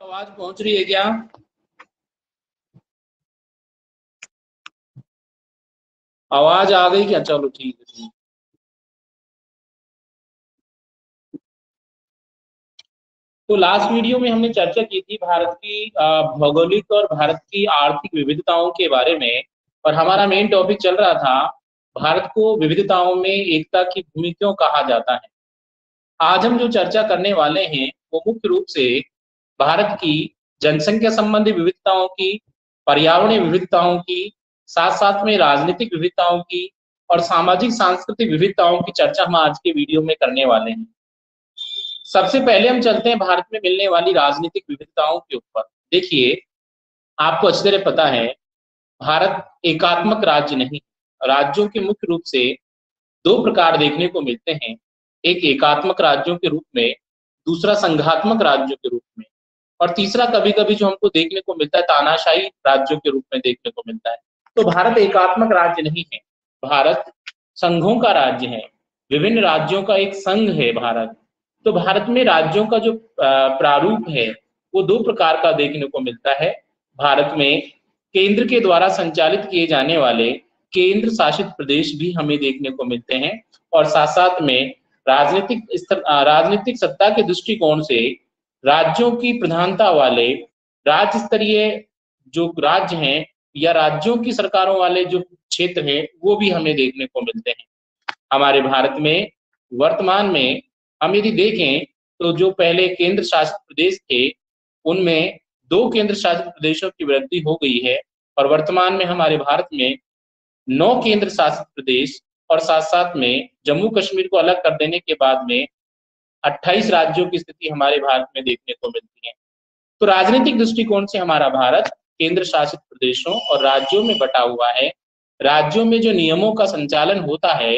आवाज पहुंच रही है क्या? आवाज आ गई क्या? चलो ठीक है ठीक। तो लास्ट वीडियो में हमने चर्चा की थी भारत की भौगोलिक और भारत की आर्थिक विविधताओं के बारे में। और हमारा मेन टॉपिक चल रहा था भारत को विविधताओं में एकता की भूमि क्यों कहा जाता है। आज हम जो चर्चा करने वाले हैं वो मुख्य रूप से भारत की जनसंख्या संबंधी विविधताओं की, पर्यावरणीय विविधताओं की, साथ साथ में राजनीतिक विविधताओं की और सामाजिक सांस्कृतिक विविधताओं की चर्चा हम आज के वीडियो में करने वाले हैं। सबसे पहले हम चलते हैं भारत में मिलने वाली राजनीतिक विविधताओं के ऊपर। देखिए, आपको अच्छी तरह पता है भारत एकात्मक राज्य नहीं। राज्यों के मुख्य रूप से दो प्रकार देखने को मिलते हैं। एक एकात्मक राज्यों के रूप में, दूसरा संघात्मक राज्यों के रूप में, और तीसरा कभी कभी जो हमको देखने को मिलता है तानाशाही राज्यों के रूप में देखने को मिलता है। तो भारत एकात्मक राज्य नहीं है, भारत संघों का राज्य है। विभिन्न राज्यों का एक संघ है भारत। तो भारत में राज्यों का जो प्रारूप है वो दो प्रकार का देखने को मिलता है। भारत में केंद्र के द्वारा संचालित किए जाने वाले केंद्र शासित प्रदेश भी हमें देखने को मिलते हैं, और साथ साथ में राजनीतिक सत्ता के दृष्टिकोण से राज्यों की प्रधानता वाले राज्य स्तरीय जो राज्य हैं या राज्यों की सरकारों वाले जो क्षेत्र हैं वो भी हमें देखने को मिलते हैं। हमारे भारत में वर्तमान में हम यदि देखें तो जो पहले केंद्र शासित प्रदेश थे उनमें दो केंद्र शासित प्रदेशों की वृद्धि हो गई है, और वर्तमान में हमारे भारत में 9 केंद्र शासित प्रदेश और साथ साथ में जम्मू कश्मीर को अलग कर देने के बाद में 28 राज्यों की स्थिति हमारे भारत में देखने को मिलती है। तो राजनीतिक दृष्टिकोण से हमारा भारत केंद्र शासित प्रदेशों और राज्यों में बटा हुआ है। राज्यों में जो नियमों का संचालन होता है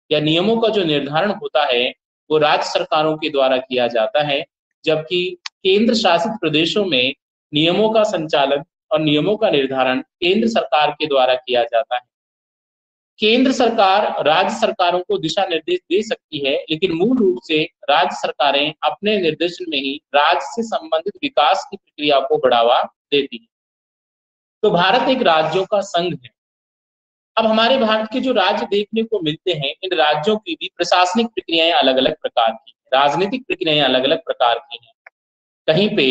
या नियमों का जो निर्धारण होता है वो राज्य सरकारों के द्वारा किया जाता है, जबकि केंद्र शासित प्रदेशों में नियमों का संचालन और नियमों का निर्धारण केंद्र सरकार के द्वारा किया जाता है। केंद्र सरकार राज्य सरकारों को दिशा निर्देश दे सकती है, लेकिन मूल रूप से राज्य सरकारें अपने निर्देशन में ही राज्य से संबंधित विकास की प्रक्रिया को बढ़ावा देती है। तो भारत एक राज्यों का संघ है। अब हमारे भारत के जो राज्य देखने को मिलते हैं इन राज्यों की भी प्रशासनिक प्रक्रियाएं अलग अलग प्रकार की, राजनीतिक प्रक्रियाएं अलग अलग प्रकार की हैं। कहीं पे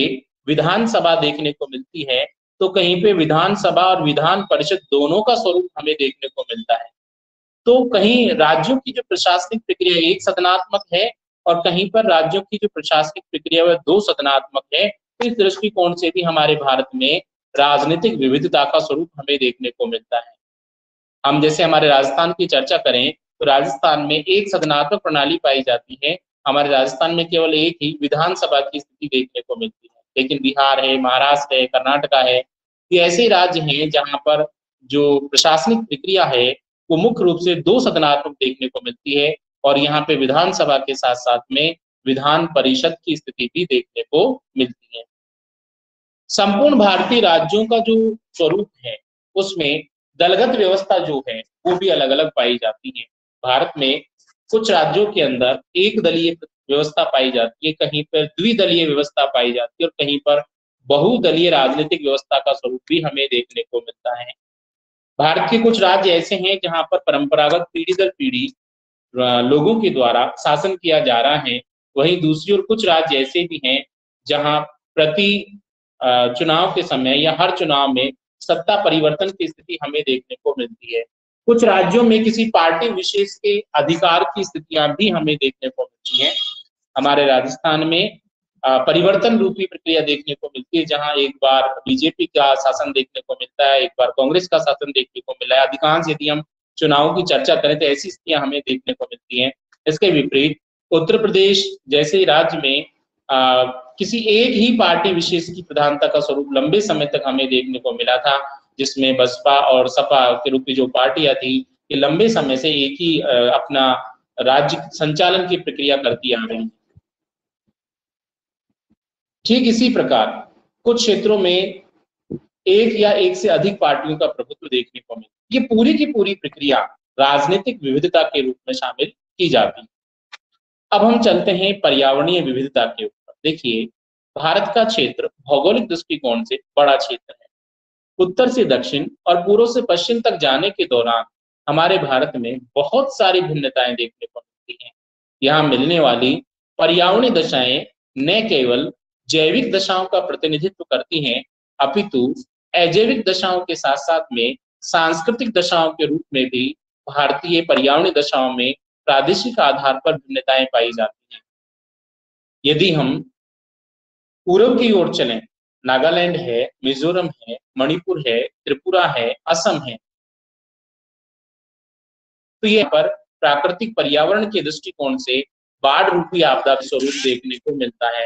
विधानसभा देखने को मिलती है तो कहीं पे विधानसभा और विधान परिषद दोनों का स्वरूप हमें देखने को मिलता है। तो कहीं राज्यों की जो प्रशासनिक प्रक्रिया एक सदनात्मक है और कहीं पर राज्यों की जो प्रशासनिक प्रक्रिया वह दो सदनात्मक है। तो इस दृष्टिकोण से भी हमारे भारत में राजनीतिक विविधता का स्वरूप हमें देखने को मिलता है। हम जैसे हमारे राजस्थान की चर्चा करें तो राजस्थान में एक सदनात्मक प्रणाली पाई जाती है। हमारे राजस्थान में केवल एक ही विधानसभा की स्थिति देखने को मिलती है, लेकिन बिहार है, महाराष्ट्र है, कर्नाटका है, ये ऐसे राज्य हैं जहां पर जो प्रशासनिक प्रक्रिया है वो मुख्य रूप से दो सदनात्मक देखने को मिलती है, और यहाँ पे विधानसभा के साथ साथ में विधान परिषद की स्थिति भी देखने को मिलती है। संपूर्ण भारतीय राज्यों का जो स्वरूप है उसमें दलगत व्यवस्था जो है वो भी अलग अलग पाई जाती है। भारत में कुछ राज्यों के अंदर एक दलीय व्यवस्था पाई जाती है, कहीं पर द्विदलीय व्यवस्था पाई जाती है और कहीं पर बहुदलीय राजनीतिक व्यवस्था का स्वरूप भी हमें देखने को मिलता है। भारत के कुछ राज्य ऐसे हैं जहां पर परंपरागत पीढ़ी दर पीढ़ी लोगों के द्वारा शासन किया जा रहा है। वहीं दूसरी ओर कुछ राज्य ऐसे भी हैं जहां प्रति चुनाव के समय या हर चुनाव में सत्ता परिवर्तन की स्थिति हमें देखने को मिलती है। कुछ राज्यों में किसी पार्टी विशेष के अधिकार की स्थितियां भी हमें देखने को मिलती हैं। हमारे राजस्थान में परिवर्तन रूपी प्रक्रिया देखने को मिलती है, जहां एक बार बीजेपी का शासन देखने को मिलता है, एक बार कांग्रेस का शासन देखने को मिला है। अधिकांश यदि हम चुनाव की चर्चा करें तो ऐसी स्थितियां हमें देखने को मिलती हैं। इसके विपरीत उत्तर प्रदेश जैसे राज्य में किसी एक ही पार्टी विशेष की प्रधानता का स्वरूप लंबे समय तक हमें देखने को मिला था, जिसमें बसपा और सपा के रूप की जो पार्टियां थी ये लंबे समय से एक ही अपना राज्य संचालन की प्रक्रिया करती आ रही। ठीक इसी प्रकार कुछ क्षेत्रों में एक या एक से अधिक पार्टियों का प्रभुत्व देखने को मिला। ये पूरी की पूरी प्रक्रिया राजनीतिक विविधता के रूप में शामिल की जाती है। अब हम चलते हैं पर्यावरणीय विविधता के ऊपर। देखिए, भारत का क्षेत्र भौगोलिक दृष्टिकोण से बड़ा क्षेत्र है। उत्तर से दक्षिण और पूर्व से पश्चिम तक जाने के दौरान हमारे भारत में बहुत सारी भिन्नताएं देखने को मिलती हैं। यहाँ मिलने वाली पर्यावरणीय दशाएं न केवल जैविक दशाओं का प्रतिनिधित्व करती हैं, अपितु अजैविक दशाओं के साथ साथ में सांस्कृतिक दशाओं के रूप में भी भारतीय पर्यावरणीय दशाओं में प्रादेशिक आधार पर भिन्नताएं पाई जाती हैं। यदि हम पूर्व की ओर चलें, नागालैंड है, मिजोरम है, मणिपुर है, त्रिपुरा है, असम है, तो ये पर प्राकृतिक पर्यावरण के दृष्टिकोण से बाढ़ रूपी आपदा स्वरूप देखने को मिलता है।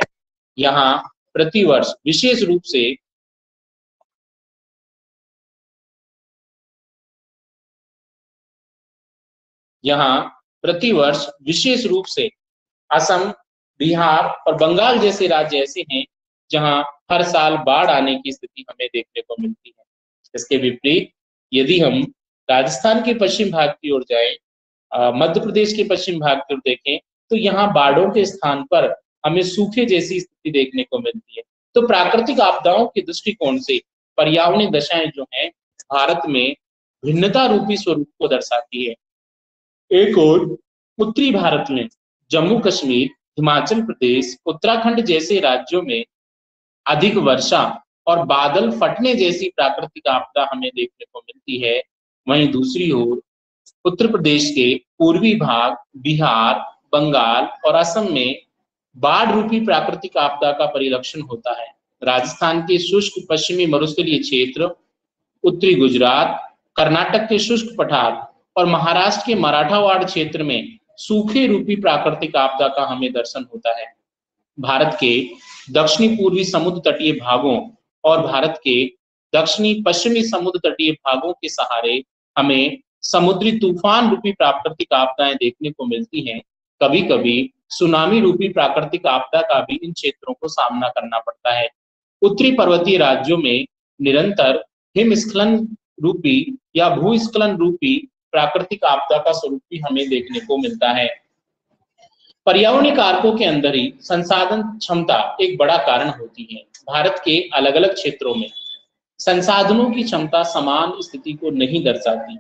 यहाँ प्रतिवर्ष विशेष रूप से असम, बिहार और बंगाल जैसे राज्य ऐसे हैं जहां हर साल बाढ़ आने की स्थिति हमें देखने को मिलती है। इसके विपरीत यदि हम राजस्थान के पश्चिम भाग की ओर जाएं, मध्य प्रदेश के पश्चिम भाग की ओर देखें, तो यहाँ बाढ़ों के स्थान पर हमें सूखे जैसी स्थिति देखने को मिलती है। तो प्राकृतिक आपदाओं के दृष्टिकोण से पर्यावरणीय दशाएं जो हैं भारत में भिन्नता रूपी स्वरूप को दर्शाती है। एक और उत्तरी भारत में जम्मू कश्मीर, हिमाचल प्रदेश, उत्तराखंड जैसे राज्यों में अधिक वर्षा और बादल फटने जैसी प्राकृतिक आपदा हमें देखने को मिलती है। वहीं दूसरी ओर उत्तर प्रदेश के पूर्वी भाग, बिहार, बंगाल और असम में बाढ़ रूपी प्राकृतिक आपदा का परिलक्षण होता है। राजस्थान के शुष्क पश्चिमी मरुस्थलीय क्षेत्र, उत्तरी गुजरात, कर्नाटक के शुष्क पठार और महाराष्ट्र के मराठावाड़ क्षेत्र में सूखे रूपी प्राकृतिक आपदा का हमें दर्शन होता है। भारत के दक्षिणी पूर्वी समुद्र तटीय भागों और भारत के दक्षिणी पश्चिमी समुद्र तटीय भागों के सहारे हमें समुद्री तूफान रूपी प्राकृतिक आपदाएं देखने को मिलती हैं। कभी कभी सुनामी रूपी प्राकृतिक आपदा का भी इन क्षेत्रों को सामना करना पड़ता है। उत्तरी पर्वतीय राज्यों में निरंतर हिमस्खलन रूपी या भूस्खलन रूपी प्राकृतिक आपदा का स्वरूप भी हमें देखने को मिलता है। पर्यावरणीय कारकों के अंदर ही संसाधन क्षमता एक बड़ा कारण होती है। भारत के अलग अलग क्षेत्रों में संसाधनों की क्षमता समान स्थिति को नहीं दर्शाती।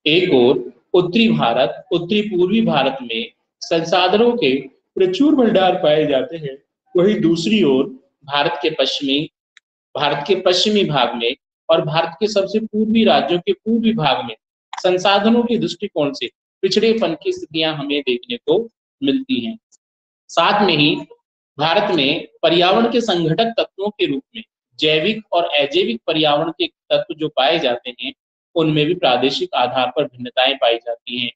एक ओर उत्तरी भारत, उत्तरी पूर्वी भारत में संसाधनों के प्रचुर भंडार पाए जाते हैं, वहीं दूसरी ओर भारत के पश्चिमी भाग में और भारत के सबसे पूर्वी राज्यों के पूर्वी भाग में संसाधनों के दृष्टिकोण से पिछड़ेपन की स्थितियां हमें देखने को मिलती हैं। साथ में ही भारत में पर्यावरण के संघटक तत्वों के रूप में जैविक और अजैविक पर्यावरण के तत्व जो पाए जाते हैं, उनमें भी प्रादेशिक आधार पर भिन्नताएं पाई जाती हैं।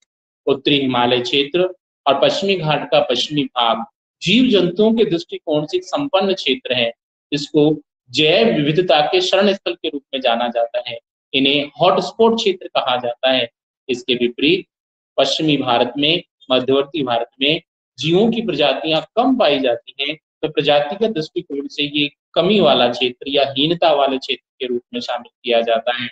उत्तरी हिमालय क्षेत्र और पश्चिमी घाट का पश्चिमी भाग जीव जंतुओं के दृष्टिकोण से एक संपन्न क्षेत्र है। इसको जैव विविधता के शरण स्थल के रूप में जाना जाता है। इन्हें हॉटस्पॉट क्षेत्र कहा जाता है। इसके विपरीत पश्चिमी भारत में, मध्यवर्ती भारत में जीवों की प्रजातियां कम पाई जाती हैं, तो प्रजातिगत दृष्टिकोण से ये कमी वाला क्षेत्र या हीनता वाले क्षेत्र के रूप में शामिल किया जाता है।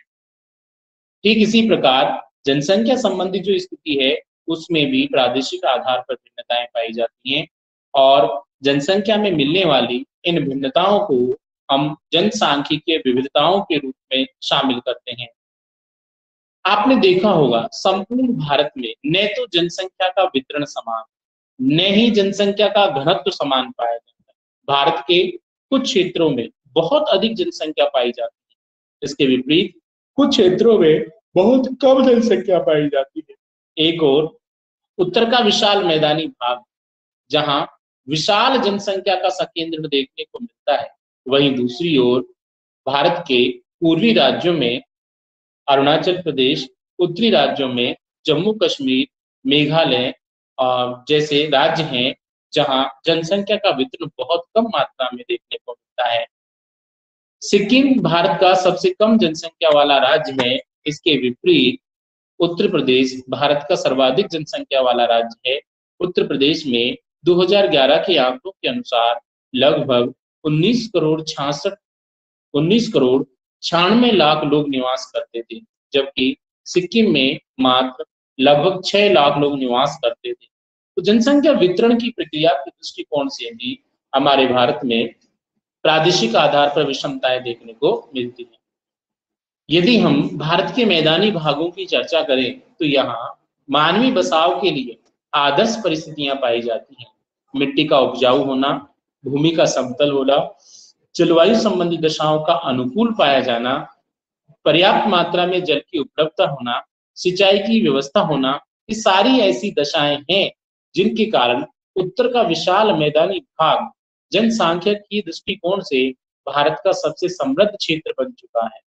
ठीक इसी प्रकार जनसंख्या संबंधी जो स्थिति है, उसमें भी प्रादेशिक आधार पर भिन्नताएं पाई जाती हैं और जनसंख्या में मिलने वाली इन भिन्नताओं को हम जनसांख्यिकीय विविधताओं के रूप में शामिल करते हैं। आपने देखा होगा संपूर्ण भारत में न तो जनसंख्या का वितरण समान, न ही जनसंख्या का घनत्व समान पाया जाता है। भारत के कुछ क्षेत्रों में बहुत अधिक जनसंख्या पाई जाती है, इसके विपरीत कुछ क्षेत्रों में बहुत कम जनसंख्या पाई जाती है। एक और उत्तर का विशाल मैदानी भाग, जहां विशाल जनसंख्या का संकेंद्रण देखने को मिलता है, वहीं दूसरी ओर भारत के पूर्वी राज्यों में अरुणाचल प्रदेश, उत्तरी राज्यों में जम्मू कश्मीर, मेघालय जैसे राज्य हैं, जहां जनसंख्या का वितरण बहुत कम मात्रा में देखने को मिलता है। सिक्किम भारत का सबसे कम जनसंख्या वाला राज्य है। इसके विपरीत उत्तर प्रदेश भारत का सर्वाधिक जनसंख्या वाला राज्य है। उत्तर प्रदेश में 2011 के आंकड़ों के अनुसार लगभग 19 करोड़ 96 लाख लोग निवास करते थे, जबकि सिक्किम में मात्र लगभग 6 लाख लोग निवास करते थे। तो जनसंख्या वितरण की प्रक्रिया के दृष्टिकोण से भी हमारे भारत में प्रादेशिक आधार पर विषमताएं देखने को मिलती हैं। यदि हम भारत के मैदानी भागों की चर्चा करें तो यहाँ मानवीय बसाव के लिए आदर्श परिस्थितियां पाई जाती हैं। मिट्टी का उपजाऊ होना, भूमि का समतल होना, जलवायु संबंधी दशाओं का अनुकूल पाया जाना, पर्याप्त मात्रा में जल की उपलब्धता होना, सिंचाई की व्यवस्था होना, ये सारी ऐसी दशाएं हैं जिनके कारण उत्तर का विशाल मैदानी भाग जनसांख्यिकीय दृष्टिकोण से भारत का सबसे समृद्ध क्षेत्र बन चुका है।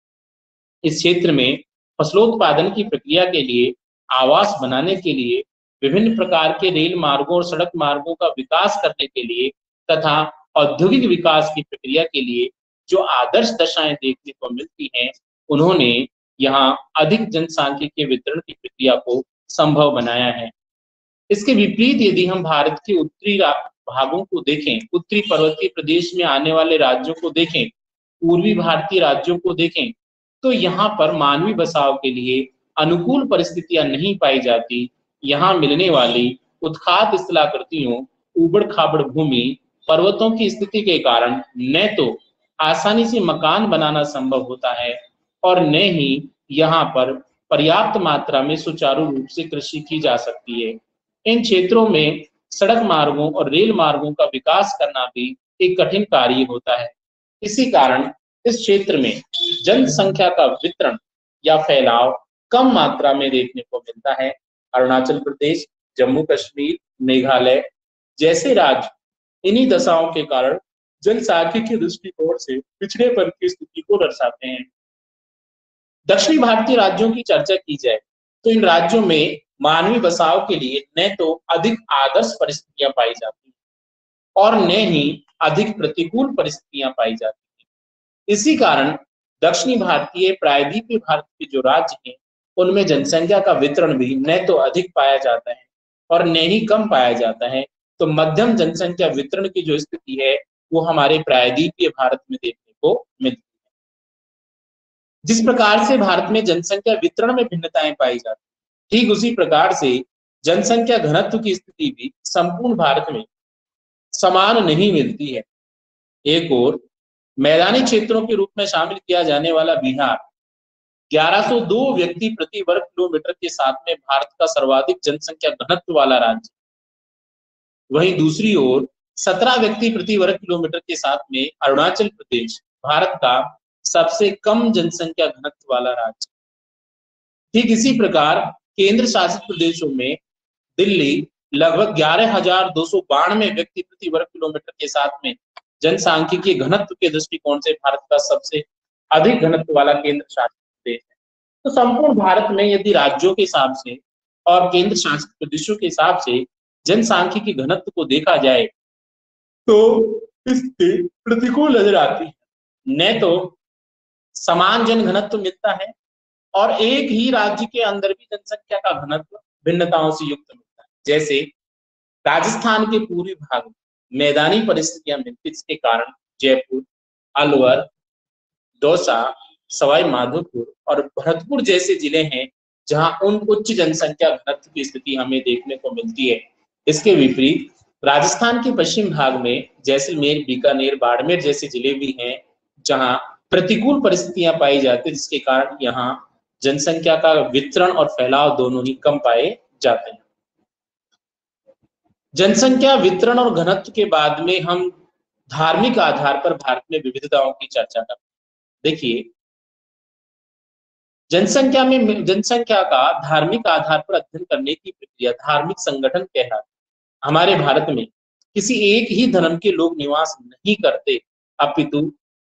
इस क्षेत्र में फसलोत्पादन की प्रक्रिया के लिए, आवास बनाने के लिए, विभिन्न प्रकार के रेल मार्गों और सड़क मार्गों का विकास करने के लिए तथा औद्योगिक विकास की प्रक्रिया के लिए जो आदर्श दशाएं देखने को मिलती हैं, उन्होंने यहाँ अधिक जनसांख्यिकीय वितरण की प्रक्रिया को संभव बनाया है। इसके विपरीत यदि हम भारत के उत्तरी भागों को देखें, उत्तरी पर्वतीय प्रदेश में आने वाले राज्यों को देखें, पूर्वी भारतीय राज्यों को देखें, तो यहाँ पर मानवीय बसाव के लिए अनुकूल परिस्थितियां नहीं पाई जाती। यहाँ मिलने वाली उत्खात स्थलाकृतियों, ऊबड़ खाबड़ भूमि, पर्वतों की स्थिति के कारण न तो आसानी से मकान बनाना संभव होता है और न ही यहाँ पर पर्याप्त मात्रा में सुचारू रूप से कृषि की जा सकती है। इन क्षेत्रों में सड़क मार्गों और रेल मार्गों का विकास करना भी एक कठिन कार्य होता है। इसी कारण इस क्षेत्र में जनसंख्या का वितरण या फैलाव कम मात्रा में देखने को मिलता है। अरुणाचल प्रदेश, जम्मू कश्मीर, मेघालय जैसे राज्य इन्हीं दशाओं के कारण जनसांख्यिकीय दृष्टिकोण से पिछड़ेपन की स्थिति को दर्शाते हैं। दक्षिणी भारतीय राज्यों की चर्चा की जाए तो इन राज्यों में मानवीय बसाव के लिए न तो अधिक आदर्श परिस्थितियां पाई जाती हैं और न ही अधिक प्रतिकूल परिस्थितियां पाई जाती हैं। इसी कारण दक्षिणी भारतीय प्रायद्वीपीय भारत के जो राज्य हैं, उनमें जनसंख्या का वितरण भी न तो अधिक पाया जाता है और न ही कम पाया जाता है। तो मध्यम जनसंख्या वितरण की जो स्थिति है वो हमारे प्रायद्वीपीय भारत में देखने को मिलती है। जिस प्रकार से भारत में जनसंख्या वितरण में भिन्नताएं पाई जाती हैं, ठीक उसी प्रकार से जनसंख्या घनत्व की स्थिति भी संपूर्ण भारत में समान नहीं मिलती है। एक और मैदानी क्षेत्रों के रूप में शामिल किया जाने वाला बिहार 1102 व्यक्ति प्रति वर्ग किलोमीटर के साथ में भारत का सर्वाधिक जनसंख्या घनत्व वाला राज्य, वहीं दूसरी ओर 17 व्यक्ति प्रति वर्ग किलोमीटर के साथ में अरुणाचल प्रदेश भारत का सबसे कम जनसंख्या घनत्व वाला राज्य। ठीक इसी प्रकार केंद्र शासित प्रदेशों में दिल्ली लगभग 11,292 व्यक्ति प्रति वर्ग किलोमीटर के साथ में जनसांख्यिकीय घनत्व के दृष्टिकोण से भारत का सबसे अधिक घनत्व वाला केंद्र शासित प्रदेश है। तो संपूर्ण भारत में यदि राज्यों के हिसाब से और केंद्र शासित प्रदेशों के हिसाब से जनसांख्यिकीय घनत्व को देखा जाए तो इससे प्रतिकूल नजर आती है। न तो समान जन घनत्व मिलता है और एक ही राज्य के अंदर भी जनसंख्या का घनत्व भिन्नताओं से युक्त मिलता है। जैसे राजस्थान के पूर्वी भाग में मैदानी परिस्थितियां मिलती, जिसके कारण जयपुर, अलवर, दौसा, सवाई माधोपुर और भरतपुर जैसे जिले हैं जहां उन उच्च जनसंख्या घनत्व की स्थिति हमें देखने को मिलती है। इसके विपरीत राजस्थान के पश्चिम भाग में जैसलमेर, बीकानेर, बाड़मेर जैसे जिले भी हैं जहां प्रतिकूल परिस्थितियां पाई जाती है, जिसके कारण यहाँ जनसंख्या का वितरण और फैलाव दोनों ही कम पाए जाते हैं। जनसंख्या वितरण और घनत्व के बाद में हम धार्मिक आधार पर भारत में विविधताओं की चर्चा करते हैं। देखिए, जनसंख्या का धार्मिक आधार पर अध्ययन करने की प्रक्रिया धार्मिक संगठन कहलाती है। हमारे भारत में किसी एक ही धर्म के लोग निवास नहीं करते, अपितु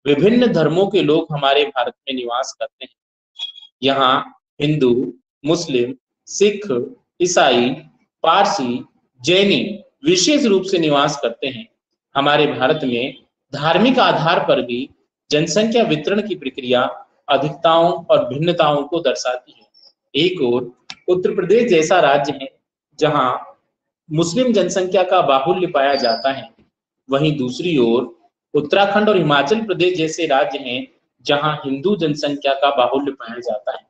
विभिन्न धर्मों के लोग हमारे भारत में निवास करते हैं। यहाँ हिंदू, मुस्लिम, सिख, ईसाई, पारसी, जैनी विशेष रूप से निवास करते हैं। हमारे भारत में धार्मिक आधार पर भी जनसंख्या वितरण की प्रक्रिया अधिकताओं और भिन्नताओं को दर्शाती है। एक ओर उत्तर प्रदेश जैसा राज्य है जहां मुस्लिम जनसंख्या का बाहुल्य पाया जाता है, वहीं दूसरी ओर उत्तराखंड और हिमाचल प्रदेश जैसे राज्य हैं जहां हिंदू जनसंख्या का बाहुल्य पाया जाता है।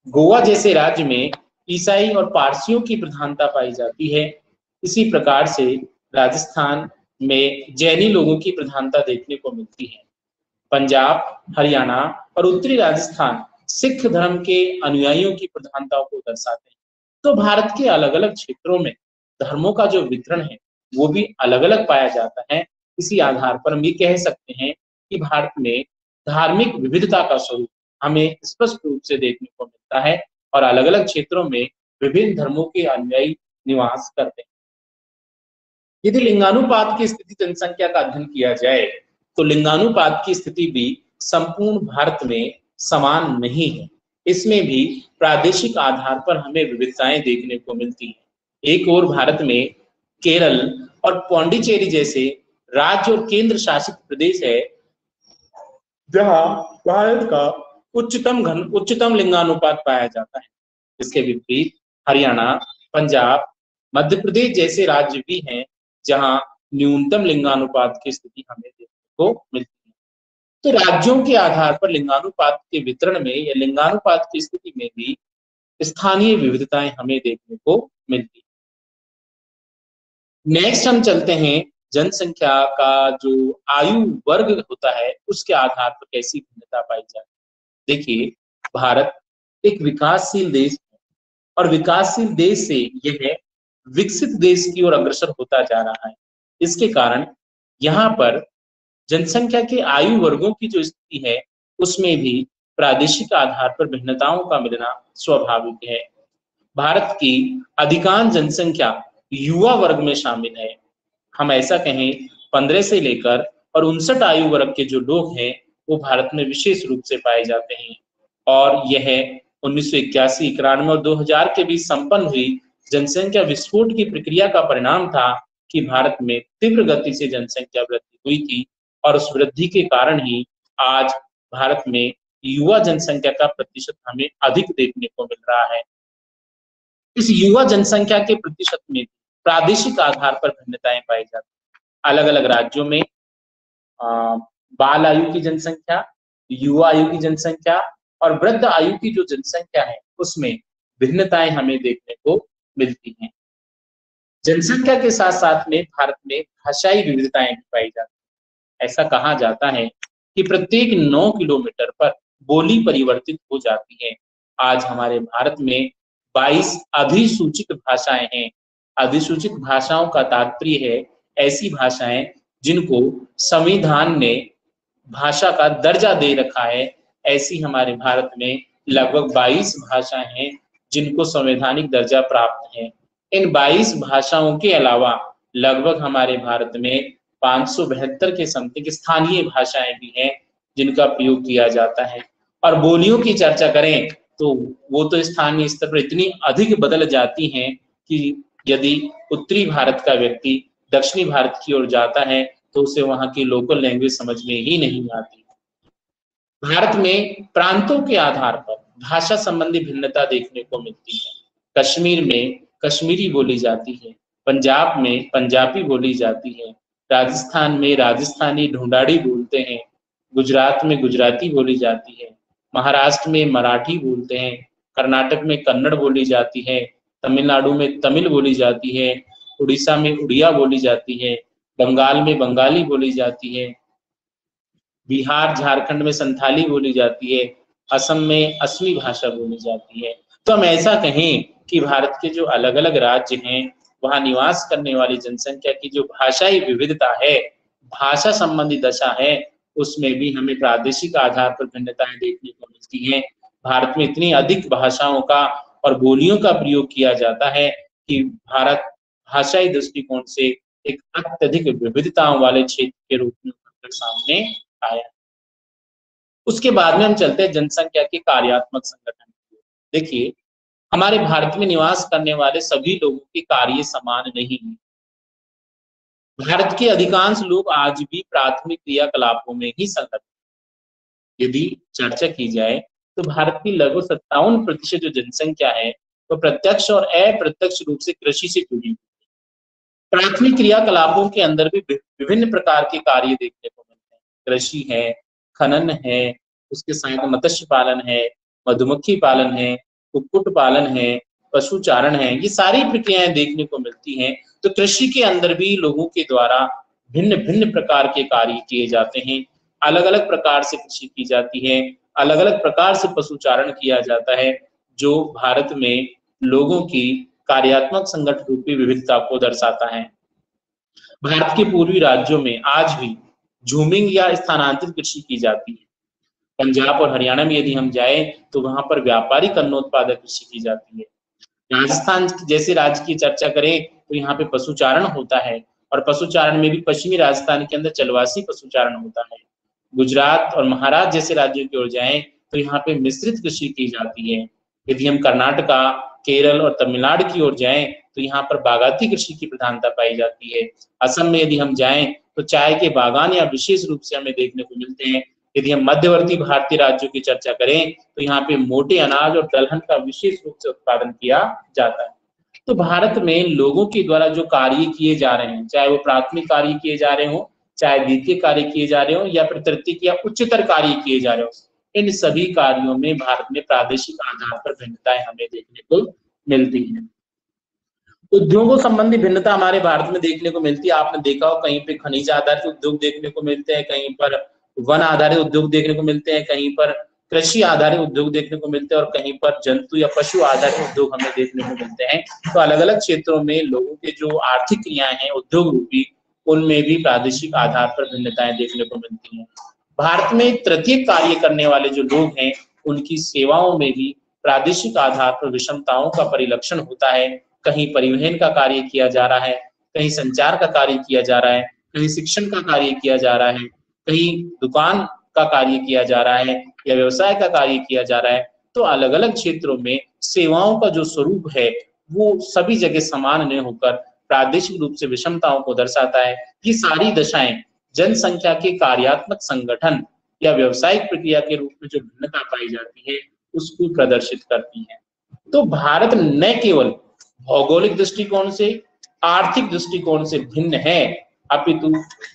गोवा जैसे राज्य में ईसाई और पारसियों की प्रधानता पाई जाती है। इसी प्रकार से राजस्थान, में जैनी लोगों की प्रधानता देखने को मिलती है। पंजाब, हरियाणा और उत्तरी राजस्थान सिख धर्म के अनुयायियों की प्रधानता को दर्शाते हैं। तो भारत के अलग अलग क्षेत्रों में धर्मों का जो वितरण है वो भी अलग अलग पाया जाता है। इसी आधार पर हम ये कह सकते हैं कि भारत में धार्मिक विविधता का स्वरूप हमें स्पष्ट रूप से देखने को मिलता है और अलग अलग क्षेत्रों में विभिन्न धर्मों के अनुयायी निवास करते हैं। यदि लिंगानुपात की स्थिति जनसंख्या का अध्ययन किया जाए तो लिंगानुपात की स्थिति भी संपूर्ण भारत में समान नहीं है। इसमें भी प्रादेशिक आधार पर हमें विविधताएं देखने को मिलती हैं। एक ओर भारत में केरल और पौंडीचेरी जैसे राज्य और केंद्र शासित प्रदेश है जहां भारत का उच्चतम लिंगानुपात पाया जाता है। इसके विपरीत हरियाणा, पंजाब, मध्य प्रदेश जैसे राज्य भी हैं जहां न्यूनतम लिंगानुपात की स्थिति हमें देखने को मिलती है। तो राज्यों के आधार पर लिंगानुपात के वितरण में या लिंगानुपात की स्थिति में भी स्थानीय विविधताएं हमें देखने को मिलती है। नेक्स्ट हम चलते हैं जनसंख्या का जो आयु वर्ग होता है उसके आधार पर कैसी भिन्नता पाई जाती है। देखिए, भारत एक विकासशील देश है और विकासशील देश से यह विकसित देश की ओर अग्रसर होता जा रहा है। इसके कारण यहाँ पर जनसंख्या के आयु वर्गों की जो स्थिति है उसमें भी प्रादेशिक आधार पर भिन्नताओं का मिलना स्वाभाविक है। भारत की अधिकांश जनसंख्या युवा वर्ग में शामिल है। हम ऐसा कहें 15 से लेकर और 59 आयु वर्ग के जो लोग हैं वो भारत में विशेष रूप से पाए जाते हैं और यह 1981, 91 और 2000 के बीच संपन्न हुई जनसंख्या विस्फोट की प्रक्रिया का परिणाम था कि भारत में तीव्र गति से जनसंख्या वृद्धि हुई थी और उस वृद्धि के कारण ही आज भारत में युवा जनसंख्या का प्रतिशत हमें अधिक देखने को मिल रहा है। इस युवा जनसंख्या के प्रतिशत में प्रादेशिक आधार पर भिन्नताएं पाई जाती हैं। अलग अलग राज्यों में बाल आयु की जनसंख्या, युवा आयु की जनसंख्या और वृद्ध आयु की जो जनसंख्या है उसमें भिन्नताएं हमें देखने को मिलती हैं। जनसंख्या के साथ साथ में भारत में भाषाई विविधताएं भी पाई जाती हैं। ऐसा कहा जाता है कि प्रत्येक 9 किलोमीटर पर बोली परिवर्तित हो जाती है। आज हमारे भारत में 22 अधिसूचित भाषाएं हैं। अधिसूचित भाषाओं का तात्पर्य है ऐसी भाषाएं जिनको संविधान ने भाषा का दर्जा दे रखा है। ऐसी हमारे भारत में लगभग 22 भाषाएं हैं जिनको संवैधानिक दर्जा प्राप्त है। इन 22 भाषाओं के अलावा लगभग हमारे भारत में 572 के समथिंग स्थानीय भाषाएं भी हैं जिनका प्रयोग किया जाता है। और बोलियों की चर्चा करें तो वो तो स्थानीय स्तर पर इतनी अधिक बदल जाती हैं कि यदि उत्तरी भारत का व्यक्ति दक्षिणी भारत की ओर जाता है तो उसे वहां की लोकल लैंग्वेज समझ में ही नहीं आती। भारत में प्रांतों के आधार पर भाषा संबंधी भिन्नता देखने को मिलती है। कश्मीर में कश्मीरी बोली जाती है, पंजाब में पंजाबी बोली जाती है, राजस्थान में राजस्थानी ढूंढाड़ी बोलते हैं, गुजरात में गुजराती बोली जाती है, महाराष्ट्र में मराठी बोलते हैं, कर्नाटक में कन्नड़ बोली जाती है, तमिलनाडु में तमिल बोली जाती है, उड़ीसा में उड़िया बोली जाती है, बंगाल में बंगाली बोली जाती है, बिहार झारखंड में संथाली बोली जाती है, असम में असमी भाषा बोली जाती है। तो हम ऐसा कहें कि भारत के जो अलग अलग राज्य हैं वहां निवास करने वाली जनसंख्या की जो भाषाई विविधता है, भाषा संबंधी दशा है, उसमें भी हमें प्रादेशिक आधार पर भिन्नताएं देखने को मिलती हैं। भारत में इतनी अधिक भाषाओं का और बोलियों का प्रयोग किया जाता है कि भारत भाषाई दृष्टिकोण से एक अत्यधिक विविधताओं वाले क्षेत्र के रूप में सामने आया। उसके बाद में हम चलते हैं जनसंख्या के कार्यात्मक संगठन। देखिए, हमारे भारत में निवास करने वाले सभी लोगों के कार्य समान नहीं है। भारत के अधिकांश लोग आज भी प्राथमिक क्रियाकलापों में ही संलग्न। यदि चर्चा की जाए तो भारत की लगभग 57% जो जनसंख्या है वो प्रत्यक्ष और अप्रत्यक्ष रूप से कृषि से जुड़ी हुई है। प्राथमिक क्रियाकलापों के अंदर भी विभिन्न प्रकार के कार्य देखने को मिलते हैं। कृषि है, खनन है, उसके साथ मत्स्य पालन है, मधुमक्खी पालन है, कुक्कुट पालन है, पशुचारण है, ये सारी प्रक्रियाएं देखने को मिलती हैं। तो कृषि के अंदर भी लोगों के द्वारा भिन्न भिन्न प्रकार के कार्य किए जाते हैं, अलग अलग प्रकार से कृषि की जाती है, अलग अलग प्रकार से पशुचारण किया जाता है, जो भारत में लोगों की कार्यात्मक संगठन रूपी विविधता को दर्शाता है। भारत के पूर्वी राज्यों में आज भी झूमिंग या स्थानांतरित कृषि की जाती है। पंजाब और हरियाणा में यदि हम जाए तो वहां पर व्यापारिक अन्नोत्पादक कृषि की जाती है। राजस्थान जैसे राज्य की चर्चा करें तो यहाँ पे पशुचारण होता है, और पशुचारण में भी पश्चिमी राजस्थान के अंदर चलवासी पशुचारण होता है। गुजरात और महाराष्ट्र जैसे राज्यों की ओर जाएं तो यहाँ पे मिश्रित कृषि की जाती है। यदि हम कर्नाटका, केरल और तमिलनाडु की ओर जाएं तो यहाँ पर बागाती कृषि की प्रधानता पाई जाती है। असम में यदि हम जाएं तो चाय के बागान या विशेष रूप से हमें देखने को मिलते हैं। यदि हम मध्यवर्ती भारतीय राज्यों की चर्चा करें तो यहाँ पे मोटे अनाज और दलहन का विशेष रूप से उत्पादन किया जाता है। तो भारत में लोगों के द्वारा जो कार्य किए जा रहे हैं, चाहे वो प्राथमिक कार्य किए जा रहे हो, चाहे द्वितीय कार्य किए जा रहे हो, या फिर तृतीय या उच्चतर कार्य किए जा रहे हो, इन सभी कार्यों में भारत में प्रादेशिक आधार पर भिन्नताएं हमें देखने को मिलती हैं। उद्योगों संबंधी भिन्नता हमारे भारत में देखने को मिलती है। आपने देखा हो कहीं पे खनिज आधारित उद्योग देखने को मिलते हैं, कहीं पर वन आधारित उद्योग देखने को मिलते हैं, कहीं पर कृषि आधारित उद्योग देखने को मिलते हैं, और कहीं पर जंतु या पशु आधारित उद्योग हमें देखने को मिलते हैं। तो अलग अलग क्षेत्रों में लोगों के जो आर्थिक क्रियाएं हैं उद्योग रूपी, उनमें भी प्रादेशिक आधार पर भिन्नताएं देखने को मिलती हैं। भारत में तृतीय कार्य करने वाले जो लोग हैं उनकी सेवाओं में भी प्रादेशिक आधार पर विषमताओं का परिलक्षण होता है। कहीं परिवहन का कार्य किया जा रहा है, कहीं संचार का कार्य किया जा रहा है, कहीं शिक्षण का कार्य किया जा रहा है, कहीं दुकान का कार्य किया जा रहा है या व्यवसाय का कार्य किया जा रहा है। तो अलग अलग क्षेत्रों में सेवाओं का जो स्वरूप है वो सभी जगह समान नहीं होकर प्रादेशिक रूप से विषमताओं को दर्शाता है। ये सारी दशाएं जनसंख्या के कार्यात्मक संगठन या व्यवसायिक प्रक्रिया के रूप में जो भिन्नता पाई जाती है उसको प्रदर्शित करती है। तो भारत न केवल भौगोलिक दृष्टिकोण से, आर्थिक दृष्टिकोण से भिन्न है, अपितु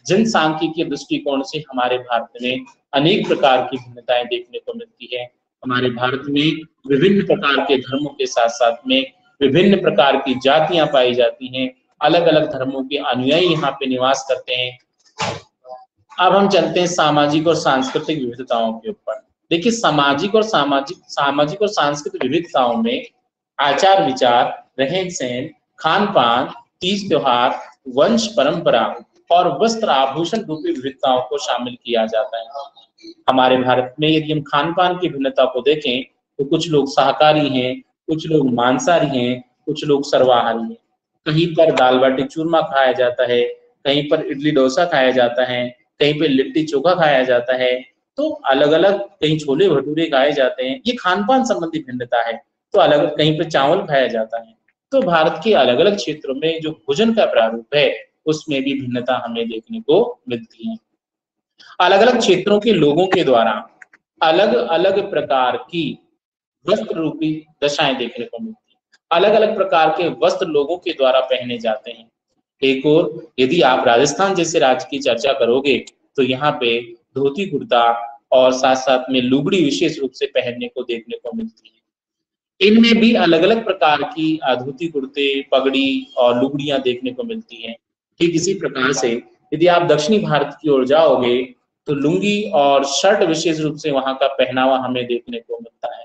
जनसांख्यिकीय दृष्टिकोण से हमारे भारत में अनेक प्रकार की भिन्नताएं देखने को मिलती है। हमारे भारत में विभिन्न प्रकार के धर्मों के साथ साथ में विभिन्न प्रकार की जातियां पाई जाती हैं, अलग अलग धर्मों के अनुयायी यहाँ पे निवास करते हैं। अब हम चलते हैं सामाजिक और सांस्कृतिक विविधताओं के ऊपर। देखिए, सामाजिक और सांस्कृतिक विविधताओं में आचार विचार, रहन सहन, खान पान, तीज त्योहार, वंश परंपरा और वस्त्र आभूषण रूपी विविधताओं को शामिल किया जाता है। हमारे भारत में यदि हम खान पान की भिन्नता को देखें तो कुछ लोग शाकाहारी हैं, कुछ लोग मांसाहारी हैं, कुछ लोग सर्वाहारी हैं। कहीं पर दाल बाटी चूरमा खाया जाता है, कहीं पर इडली डोसा खाया जाता है, कहीं पे लिट्टी चोखा खाया जाता है। तो अलग अलग, कहीं छोले भटूरे खाए जाते हैं। ये खान पान संबंधी भिन्नता है। तो अलग, कहीं पे चावल खाया जाता है। तो भारत के अलग अलग क्षेत्रों में जो भोजन का प्रारूप है उसमें भी भिन्नता हमें देखने को मिलती है। अलग अलग क्षेत्रों के लोगों के द्वारा अलग अलग प्रकार की वस्त्र रूपी दशाएं देखने को मिलती है। अलग अलग प्रकार के वस्त्र लोगों के द्वारा पहने जाते हैं। एक और यदि आप राजस्थान जैसे राज्य की चर्चा करोगे तो यहाँ पे धोती कुर्ता और साथ साथ में लुगड़ी विशेष रूप से पहनने को देखने को मिलती है। इनमें भी अलग अलग प्रकार की धोती कुर्ते, पगड़ी और लुगड़ियां देखने को मिलती हैं। ठीक इसी प्रकार से यदि आप दक्षिणी भारत की ओर जाओगे तो लुंगी और शर्ट विशेष रूप से वहां का पहनावा हमें देखने को मिलता है।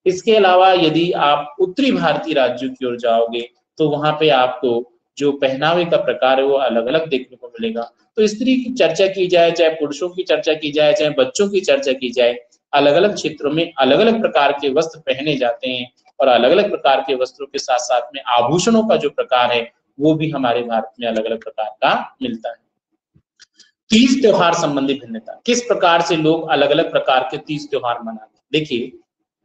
इसके अलावा यदि आप उत्तरी भारतीय राज्यों की ओर जाओगे तो वहां पे आपको जो पहनावे का प्रकार है वो अलग अलग देखने को मिलेगा। तो स्त्री की चर्चा की जाए, चाहे पुरुषों की चर्चा की जाए, चाहे बच्चों की चर्चा की जाए, अलग अलग क्षेत्रों में अलग अलग प्रकार के वस्त्र पहने जाते हैं, और अलग अलग प्रकार के वस्त्रों के साथ साथ में आभूषणों का जो प्रकार है वो भी हमारे भारत में अलग अलग प्रकार का मिलता है। तीज त्योहार संबंधी भिन्नता, किस प्रकार से लोग अलग अलग प्रकार के तीज त्योहार मनाते हैं। देखिए,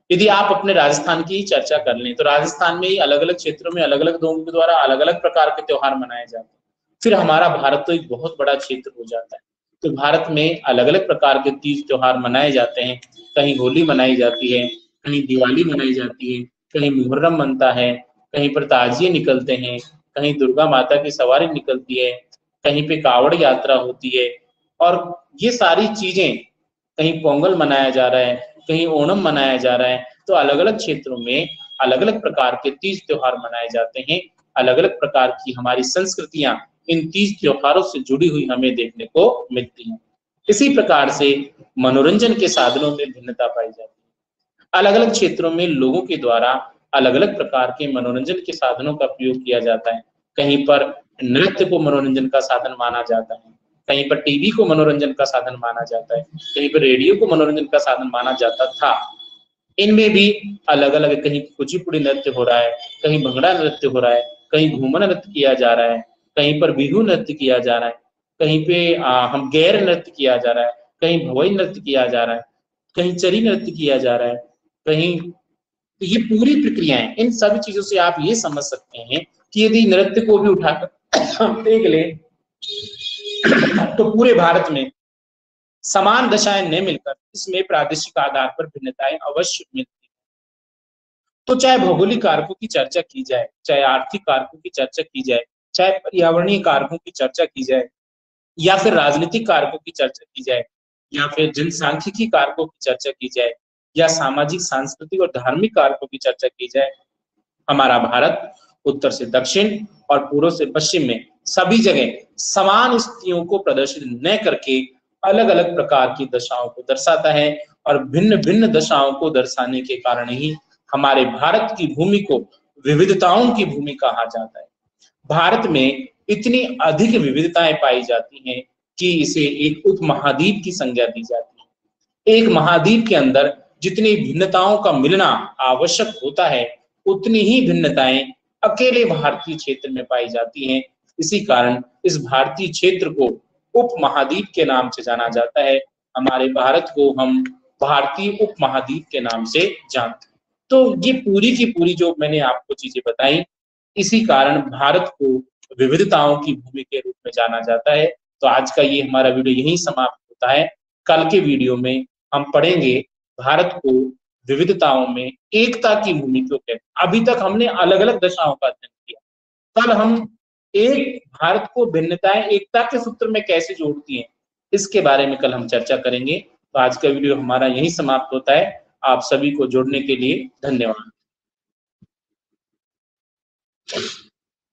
यदि आप अपने राजस्थान की चर्चा कर लें तो राजस्थान में ही अलग अलग क्षेत्रों में अलग अलग लोगों के द्वारा अलग अलग प्रकार के त्योहार मनाए जाते हैं। फिर हमारा भारत तो एक बहुत बड़ा क्षेत्र हो जाता है। तो भारत में अलग अलग प्रकार के तीज त्योहार मनाए जाते हैं। कहीं होली मनाई जाती है, कहीं दिवाली मनाई जाती है, कहीं मुहर्रम मनता है, कहीं पर ताजिए निकलते हैं, कहीं दुर्गा माता की सवारी निकलती है, कहीं पे कावड़ यात्रा होती है। और ये सारी चीजें, कहीं पोंगल मनाया जा रहा है, कहीं ओणम मनाया जा रहा है। तो अलग अलग क्षेत्रों में अलग अलग प्रकार के तीज त्योहार मनाए जाते हैं। अलग अलग प्रकार की हमारी संस्कृतियां इन तीज त्योहारों से जुड़ी हुई हमें देखने को मिलती है। इसी प्रकार से मनोरंजन के साधनों में भिन्नता पाई जाती है। अलग अलग क्षेत्रों में लोगों के द्वारा अलग अलग प्रकार के मनोरंजन के साधनों का प्रयोग किया जाता है। कहीं पर नृत्य को मनोरंजन का साधन माना जाता है, कहीं पर टीवी को मनोरंजन का साधन माना जाता है, कहीं पर रेडियो को मनोरंजन का साधन माना जाता था। इनमें भी अलग अलग, कहीं कुचिपुड़ी नृत्य हो रहा है, कहीं भंगड़ा नृत्य हो रहा है, कहीं घूमर नृत्य किया जा रहा है, कहीं पर बिहू नृत्य किया जा रहा है, कहीं पे हम गैर नृत्य किया जा रहा है, कहीं भवई नृत्य किया जा रहा है, कहीं चरी नृत्य किया जा रहा है, कहीं, तो ये पूरी प्रक्रियाएं, इन सभी चीजों से आप ये समझ सकते हैं कि यदि नृत्य को भी उठाकर हम देख लें तो पूरे भारत में समान दशाएं न मिलकर इसमें प्रादेशिक आधार पर भिन्नताएं अवश्य मिलती हैं। तो चाहे भौगोलिक कारकों की चर्चा की जाए, चाहे आर्थिक कारकों की चर्चा की जाए, चाहे पर्यावरणीय कारकों की चर्चा की जाए, या फिर राजनीतिक कारकों की चर्चा की जाए, या फिर जनसांख्यिकी कारकों की चर्चा की जाए, या सामाजिक, सांस्कृतिक और धार्मिक कारकों की चर्चा की जाए, हमारा भारत उत्तर से दक्षिण और पूर्व से पश्चिम में सभी जगह समान स्थितियों को प्रदर्शित न करके अलग अलग प्रकार की दशाओं को दर्शाता है, और भिन्न भिन्न दशाओं को दर्शाने के कारण ही हमारे भारत की भूमि को विविधताओं की भूमि कहा जाता है। भारत में इतनी अधिक विविधताएं पाई जाती हैं कि इसे एक उपमहाद्वीप की संज्ञा दी जाती है। एक महाद्वीप के अंदर जितनी भिन्नताओं का मिलना आवश्यक होता है, उतनी ही भिन्नताएं अकेले भारतीय क्षेत्र में पाई जाती हैं। इसी कारण इस भारतीय क्षेत्र को उपमहाद्वीप के नाम से जाना जाता है। हमारे भारत को हम भारतीय उपमहाद्वीप के नाम से जानते हैं। तो ये पूरी की पूरी जो मैंने आपको चीजें बताई, इसी कारण भारत को विविधताओं की भूमि के रूप में जाना जाता है। तो आज का ये हमारा वीडियो यहीं समाप्त होता है। कल के वीडियो में हम पढ़ेंगे भारत को विविधताओं में एकता की भूमि क्यों कहते हैं। अभी तक हमने अलग अलग दशाओं का अध्ययन किया, कल हम एक भारत को भिन्नताएं एकता के सूत्र में कैसे जोड़ती हैं, इसके बारे में कल हम चर्चा करेंगे। तो आज का वीडियो हमारा यहीं समाप्त होता है। आप सभी को जुड़ने के लिए धन्यवाद।